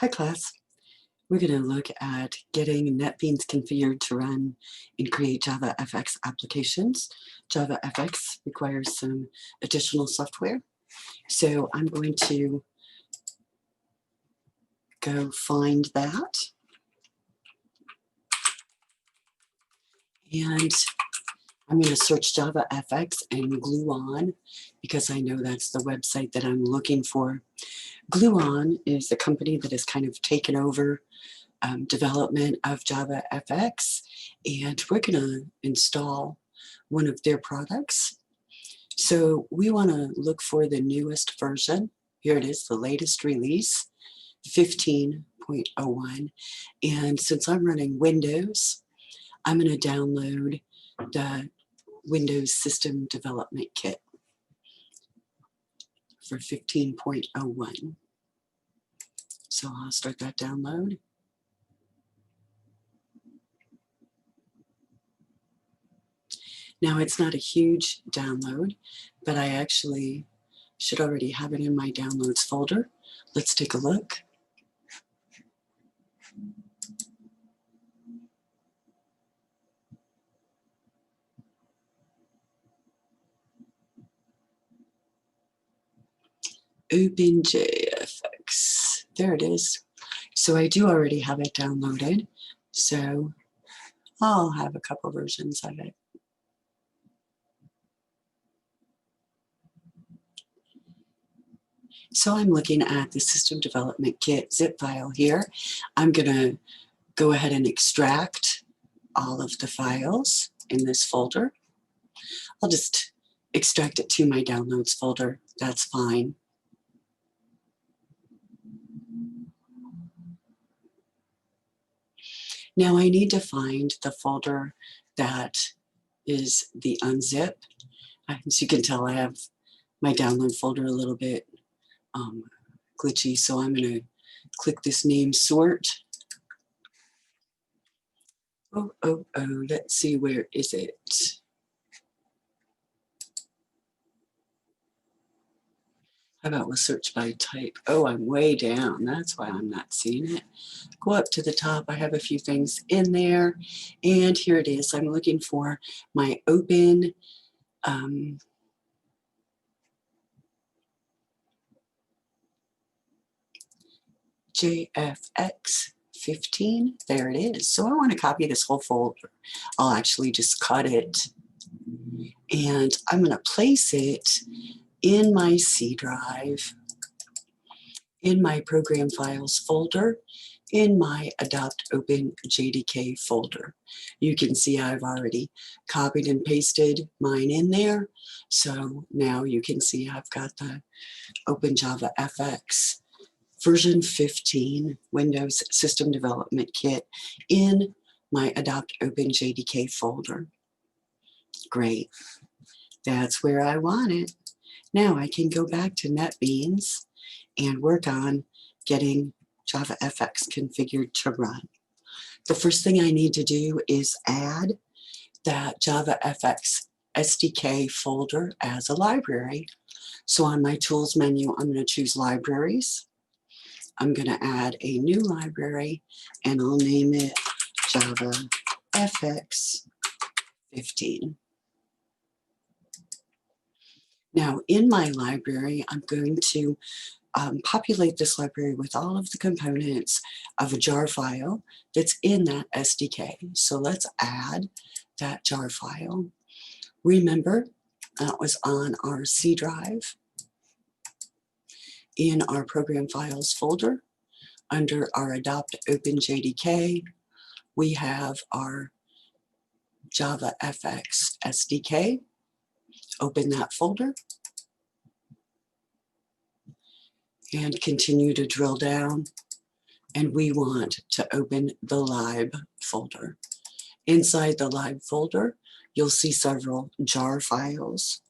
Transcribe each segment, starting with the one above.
Hi class, we're going to look at getting NetBeans configured to run and create Javafx applications. Javafx requires some additional software, so I'm going to go find that, and I'm going to search Javafx and Gluon because I know that's the website that I'm looking for. Gluon is a company that has kind of taken over development of Javafx, and we're going to install one of their products. So we want to look for the newest version. Here it is, the latest release, 15.01. And since I'm running Windows, I'm going to download the Windows System Development Kit for 15.01. So I'll start that download. Now it's not a huge download, but I actually should already have it in my downloads folder. Let's take a look. Open Javafx. There it is. So I do already have it downloaded, so I'll have a couple versions of it. So I'm looking at the System Development Kit zip file here. I'm going to go ahead and extract all of the files in this folder. I'll just extract it to my downloads folder. That's fine. Now I need to find the folder that is the unzip. As you can tell, I have my download folder a little bit glitchy, so I'm going to click this name sort. Let's see, where is it? How about we'll search by type? Oh, I'm way down. That's why I'm not seeing it. Go up to the top. I have a few things in there. And here it is. I'm looking for my open Javafx 15. There it is. So I want to copy this whole folder. I'll actually just cut it. And I'm going to place it in my C drive, in my program files folder, in my adopt open JDK folder. You can see I've already copied and pasted mine in there. So now you can see I've got the Open Javafx version 15 Windows System Development Kit in my adopt open JDK folder. Great. That's where I want it. Now I can go back to NetBeans and work on getting Javafx configured to run. The first thing I need to do is add that Javafx Sdk folder as a library. So on my Tools menu, I'm going to choose Libraries. I'm going to add a new library, and I'll name it Javafx 15. Now in my library, I'm going to populate this library with all of the components of a jar file that's in that SDK. So let's add that jar file. Remember, that was on our C drive in our program files folder. Under our adopt open JDK, we have our Javafx SDK. Open that folder and continue to drill down, and we want to open the lib folder. Inside the lib folder, you'll see several jar files.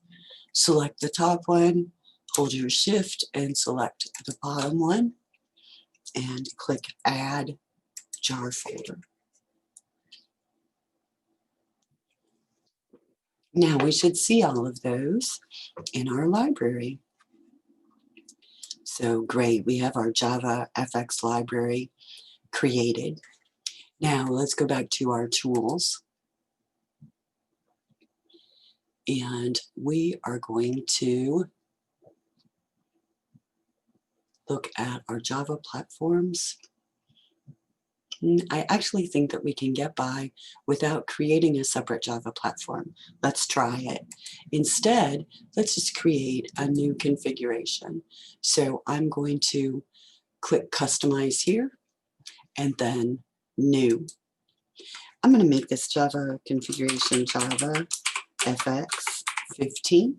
Select the top one, hold your shift and select the bottom one, and click add jar folder. Now we should see all of those in our library. So great, we have our Javafx library created. Now let's go back to our tools. And we are going to look at our Java platforms. I actually think that we can get by without creating a separate Java platform. Let's try it. Instead, let's just create a new configuration. So I'm going to click Customize here and then New. I'm going to make this Java configuration Javafx 15.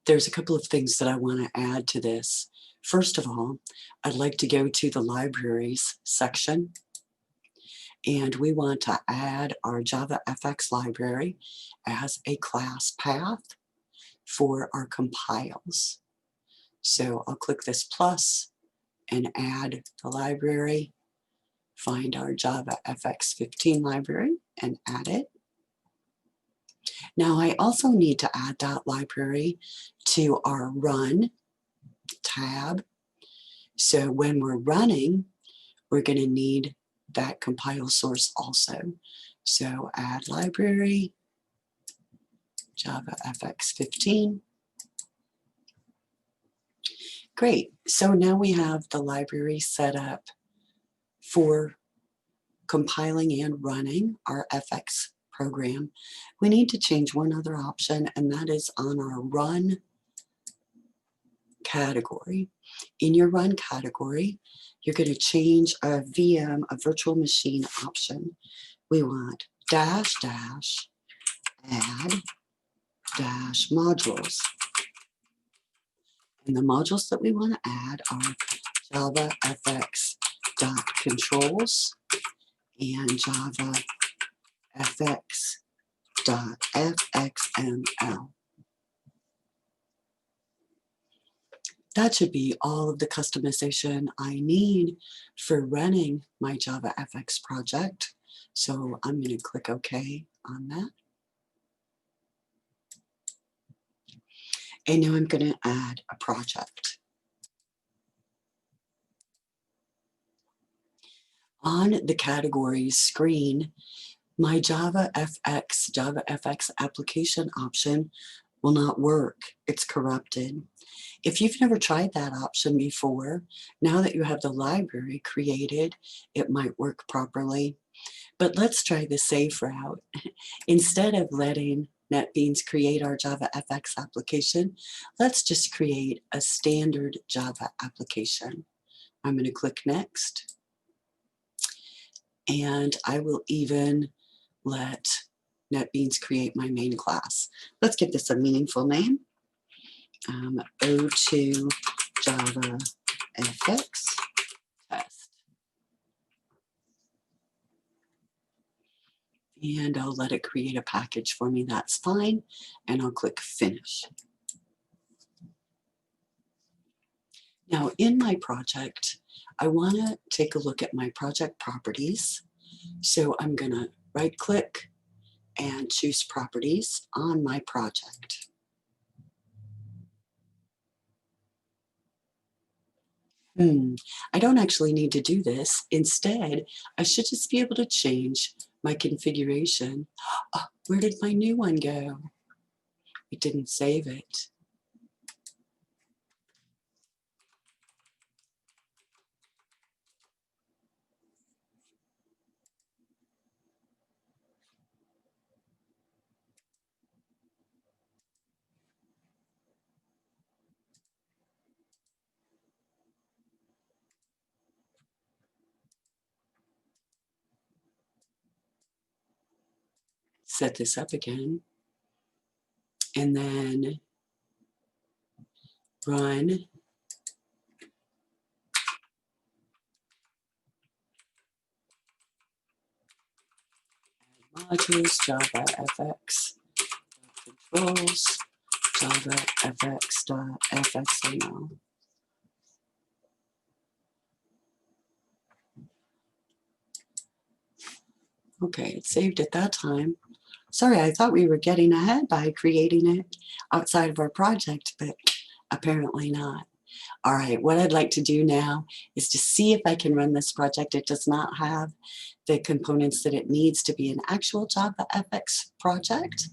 There's a couple of things that I want to add to this. First of all, I'd like to go to the Libraries section, and we want to add our Javafx library as a class path for our compiles. So I'll click this plus and add the library, find our Javafx 15 library and add it. Now I also need to add that library to our Run tab. So when we're running, we're going to need that compile source also. So add library, Javafx 15. Great. So now we have the library set up for compiling and running our FX program. We need to change one other option, and that is on our Run category. In your Run category, you're going to change a VM, a virtual machine option. We want -- add - modules. And the modules that we want to add are javafx.controls and javafx.fxml. That should be all of the customization I need for running my JavaFX project. So I'm going to click OK on that. And now I'm going to add a project. On the categories screen, my JavaFX application option will not work. It's corrupted. If you've never tried that option before, now that you have the library created, it might work properly. But let's try the safe route. Instead of letting NetBeans create our JavaFX application, let's just create a standard Java application. I'm going to click Next. And I will even let NetBeans create my main class. Let's give this a meaningful name. O2 JavaFX test. And I'll let it create a package for me. That's fine. And I'll click Finish. Now in my project, I want to take a look at my project properties. So I'm going to right click and choose Properties on my project. I don't actually need to do this. Instead, I should just be able to change my configuration. Oh, where did my new one go? It didn't save it. Set this up again. And then run modules, JavaFX controls, JavaFX.fxml. Okay, it saved at that time. Sorry, I thought we were getting ahead by creating it outside of our project, but apparently not. All right, what I'd like to do now is to see if I can run this project. It does not have the components that it needs to be an actual Javafx project,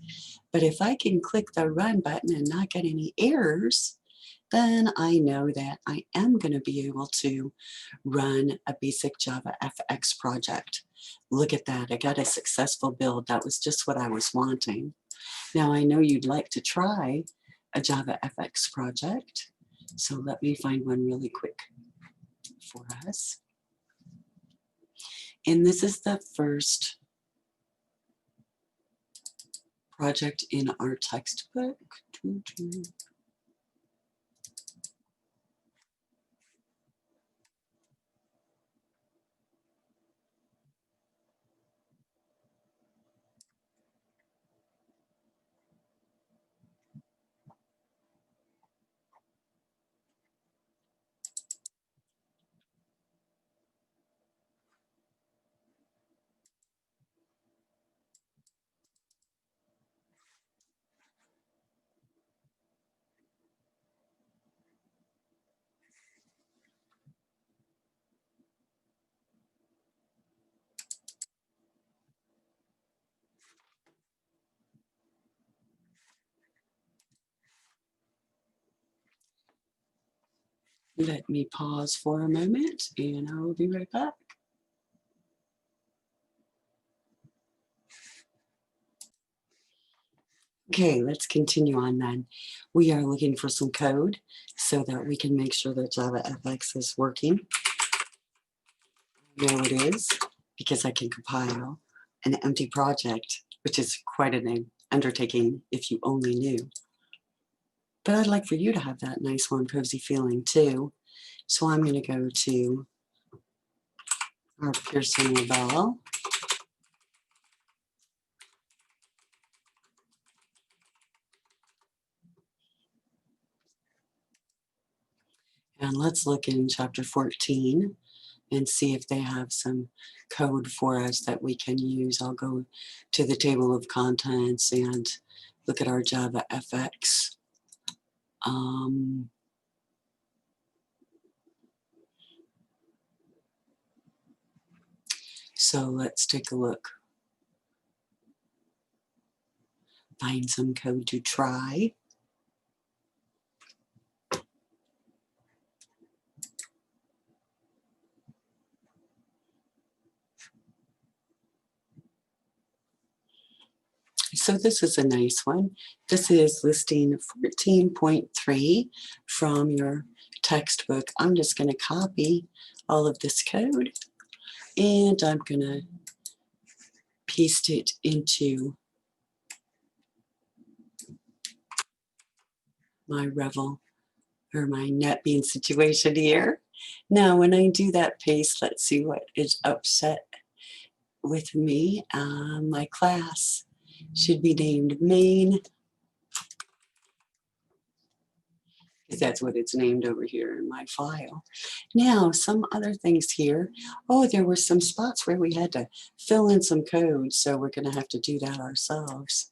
but if I can click the run button and not get any errors, then I know that I am going to be able to run a basic JavaFX project. Look at that, I got a successful build. That was just what I was wanting. Now I know you'd like to try a JavaFX project, so let me find one really quick for us. And this is the first project in our textbook. Let me pause for a moment and I will be right back. Okay, let's continue on then. We are looking for some code so that we can make sure that JavaFX is working. I know it is because I can compile an empty project, which is quite an undertaking if you only knew. But I'd like for you to have that nice, warm, cozy feeling too. So I'm going to go to our Pearson Label. And let's look in chapter 14 and see if they have some code for us that we can use. I'll go to the table of contents and look at our JavaFX. So let's take a look. Find some code to try. So this is a nice one. This is listing 14.3 from your textbook. I'm just going to copy all of this code and I'm going to paste it into my Revel or my NetBeans situation here. Now when I do that paste, let's see what is upset with me. My class should be named main, because that's what it's named over here in my file. Now, some other things here. Oh, there were some spots where we had to fill in some code, so we're going to have to do that ourselves.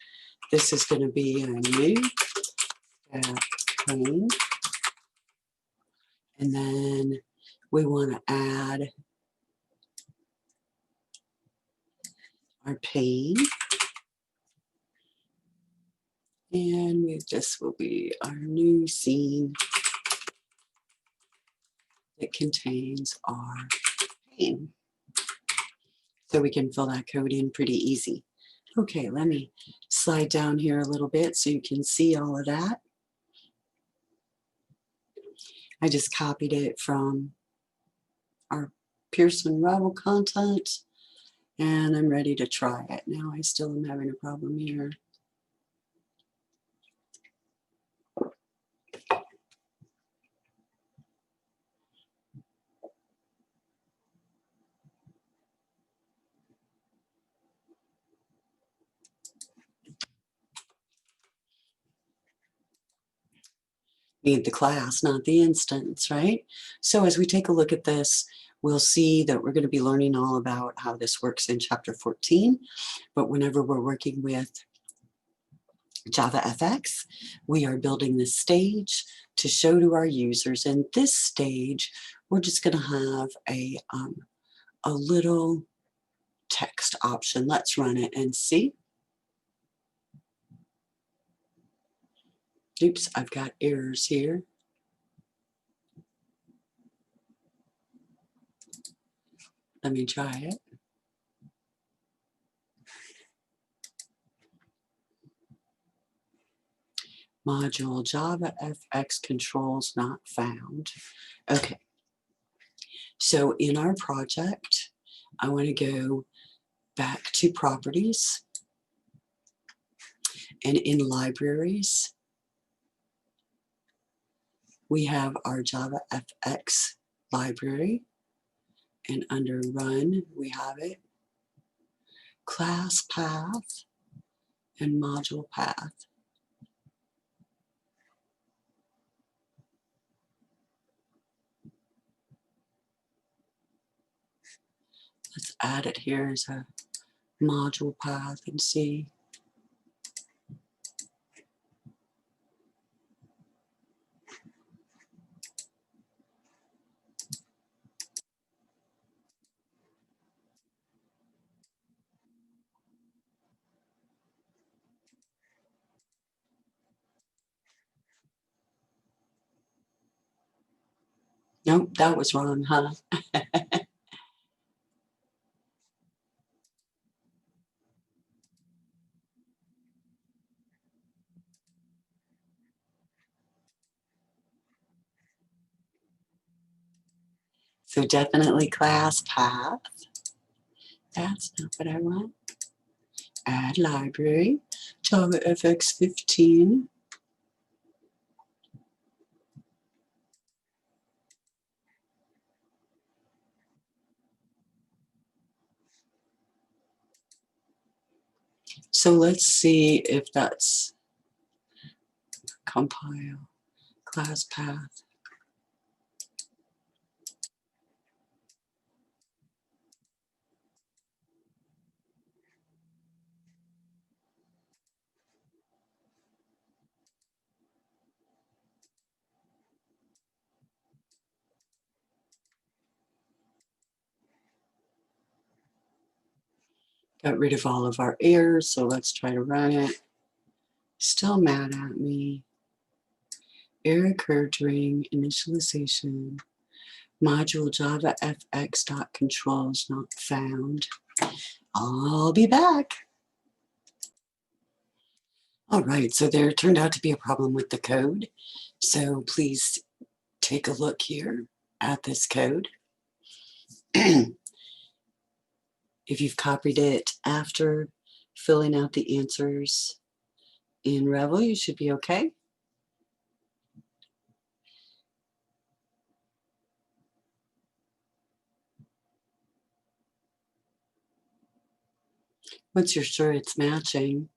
This is going to be a new pane, and then we want to add our pane, and this will be our new scene that contains our pane. So we can fill that code in pretty easy. Okay, let me slide down here a little bit so you can see all of that. I just copied it from our Pearson Revel content and I'm ready to try it. Now I still am having a problem here. Need the class, not the instance, right? So as we take a look at this, We'll see that we're going to be learning all about how this works in Chapter 14, but whenever we're working with Javafx, we are building this stage to show to our users. In this stage, we're just going to have a little text option. Let's run it and see. Oops, I've got errors here. Let me try it. Module Javafx controls not found. Okay, so in our project, I want to go back to properties, and in libraries, we have our Javafx library, and under run, we have it, class path, and module path. Let's add it here as a module path and see. Nope, that was wrong, huh? So definitely class path. That's not what I want. Add library, Javafx 15. So let's see if that's compile, class path. Got rid of all of our errors, so let's try to run it. Still mad at me. Error occurred during initialization. Module Javafx.controls not found. I'll be back. All right, so there turned out to be a problem with the code. So please take a look here at this code. If you've copied it after filling out the answers in Revel, you should be okay. Once you're sure it's matching,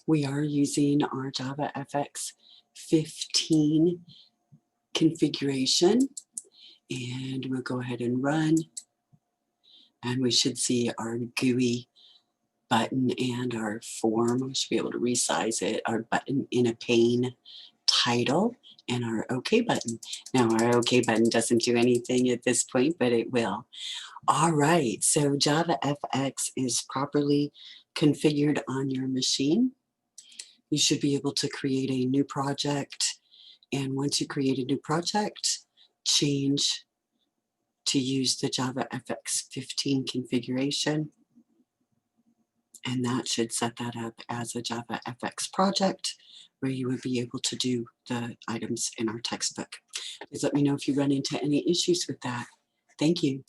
we are using our Javafx 15 configuration, and we'll go ahead and run, and we should see our GUI button and our form. We should be able to resize it, our button in a pane title, and our OK button. Now our OK button doesn't do anything at this point, but it will. All right, so Javafx is properly configured on your machine. You should be able to create a new project, and once you create a new project, change to use the Javafx 15 configuration, and that should set that up as a Javafx project where you would be able to do the items in our textbook. Please let me know if you run into any issues with that. Thank you.